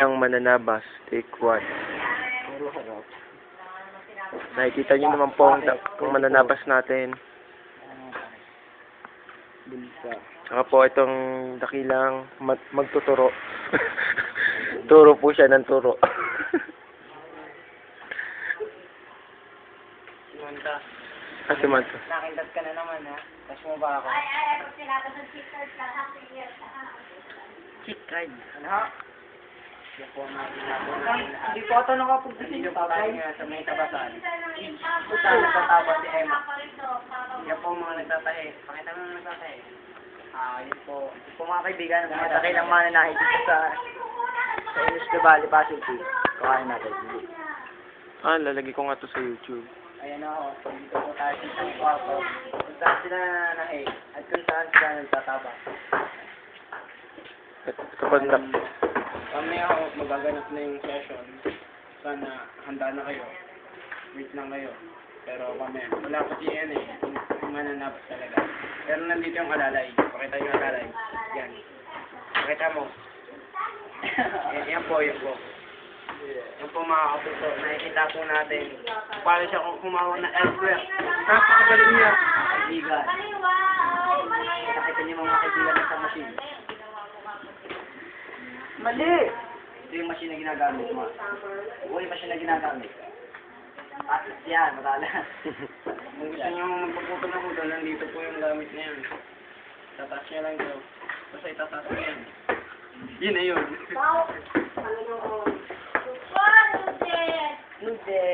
Ang mananabas, take 1. Nakikita niyo naman po ang mananabas natin. Saka po itong dakilang magtuturo. Turo po siya ng turo. Manta. Kasi man. Nakindat ka na naman, ha? Tapos mo ba ako? Check card. Ano ha? Hindi po ito nakapagdating yung tatay nga sa may tabasan. Puta, nagtataba si Emma. Yan po mga nagtatahe. Pakita mo mga nagtatahe. Yun po. Yun po mga kaibigan, mga dakilang mananahit dito sa Imus de Valle, Pasig City. Kuhain natin. Lalagay ko nga to sa YouTube. Ayan ako. Dito po tayo sa isang kwarto. Kung saan sila nananahe at kung saan sila nagtataba. At kapag na... Mamaya ako magaganap na yung session. Sana handa na kayo. Wait lang kayo. Pero mamaya, wala pa si yan eh. Yung mananabas talaga. Pero nandito yung alalay. Pakita yung alalay. Yan. Pakita mo. Yan po, yan po. Yan po mga kapuso. Nakikita po natin. Paano siya kung kumawag na elsewhere. Napakagaling niya. Kaibigan. Nakita niyo mga kaibigan ng sa machine. Mali! Ito yung machine na ginagamit mo. Ito yung machine na ginagamit. Yan, matala. Kung gusto nyo magpaputo ng puto, nandito po yung gamit na yan. Tataas nyo lang ito. Basta itataas nyo yan. Yun na yun. Nude!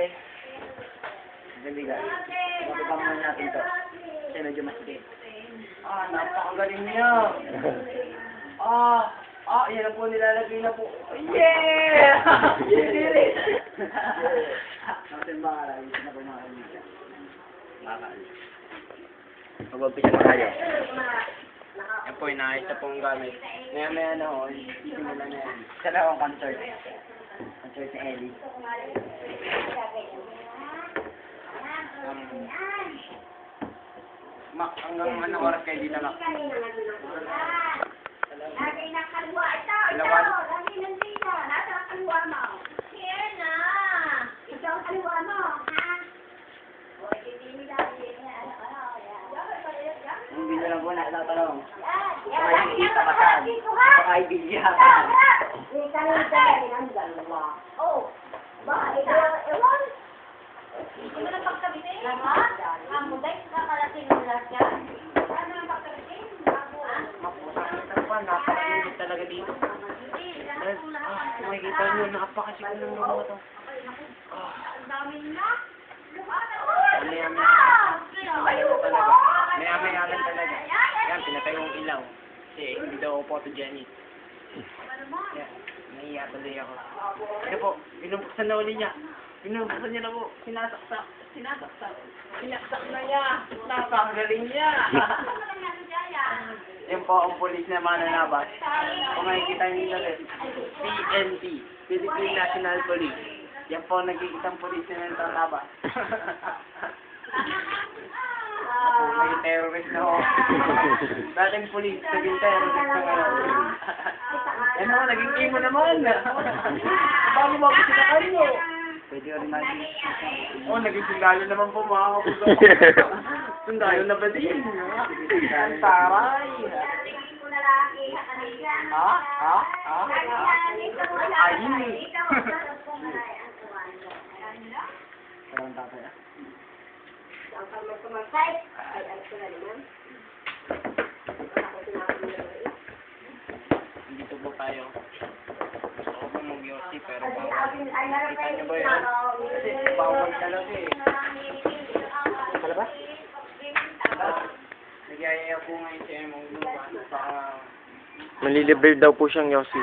Gabigan. Matubang mo natin ito. Kasi medyo masikip. Napakagaling niya! Yan na po, nilalagay na po. Yeah! You did it! Natin ba alam? Hindi na po mga kaibigan. Mag-umpisa na tayo. Yan po, inaayos na po ang gamit. Maya-maya na ho, isimula na yan. Isa na akong concert. Concert ni Ellie. Mac, hanggang anong oras kayo dito, Mac? Lagi na kalwa. Ito. Lagi nandito. Nasa kalwa mo. Here na. Ito ang kalwa mo. Ha? O, hindi lagi. Hindi na lang po natatanong. Yan. Baka ikita ka saan. Baka ibigyatan. Hindi ka nang dahil ang dalawa. Oh. Baka ikaw. Ewan. Hindi mo na pagkabitin. Lahat? Ang muday. Kakalating mo lahat yan. Ano ang pagkabitin? Napakainit talaga dito. Makikita nyo, napakasik ng mga ito. Ang dami na. Maya-maya lang talaga. Yan, pinatayo yung ilaw. Kasi hindi daw ako photogenic. Yan, nahiya tuloy ako. Ito po, binubuksan na uli niya. Binubuksan niya na po. Sinasaksak. Sinaksak na niya. Napakagaling niya. Yan po ang polis na mananabas. Kung makikita niyo nila, PNP, Philippine National Police. Yan po ang nagkikitang polis na nananabas. Naging terrorist na ako. Dating polis, naging terrorist na ngayon. Yan o, naging imo naman. Bago mag-sinakan nyo. Pwede ko rin natin. Naging sundalo naman po mga kapuso. Sundalo na ba din? Ang taray. Ayun. Parang tatay ah. Dito po tayo. Gusto ko po mag-yossi pero bawal. Kita niyo ba yun? Kasi bawal talaga eh. Palabas? Nagyayaya po ngayon si Emong Lupan. Manlilibre daw po siyang Yossi.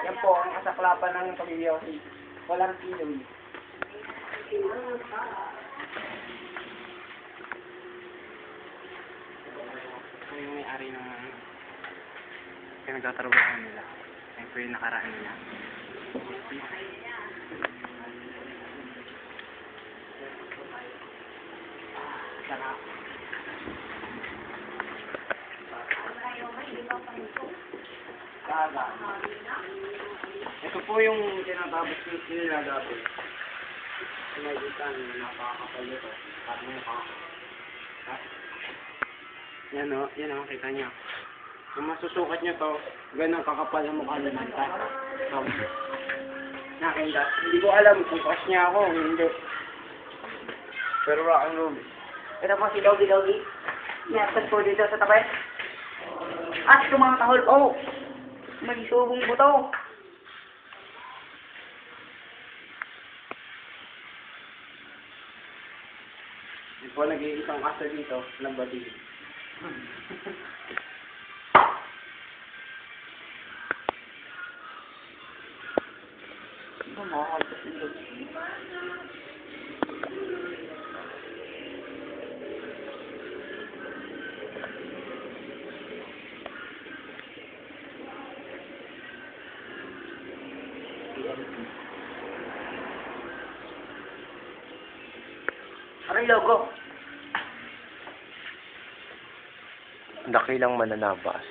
Yan po ang kasaklapan ng pag-yossi. Walang kiloy. Ito yung may-ari ng pinagtatrabaho nila. Yan po yung nakaraan nila. Sarap. aga. Ito po yung tinatapos nila dati. Nakikita nyo, napakakapal ito. Parang mukha ko. Yan o, yan o, kita nyo. Kung masusukat nyo to, ganun kakapal ang mukha ni Manta. Nakita. Hindi ko alam kung crush niya ako o hindi. Pero rock and roll. Ito po si Logi Logi. Ihatag po dito sa tabi. At yung mga kahol, oh! May subong buto. Hindi po nag-iisang aso dito, nabati. Ito mo, kalpas ng Logi. Ano yung logo? Dakilang mananabas.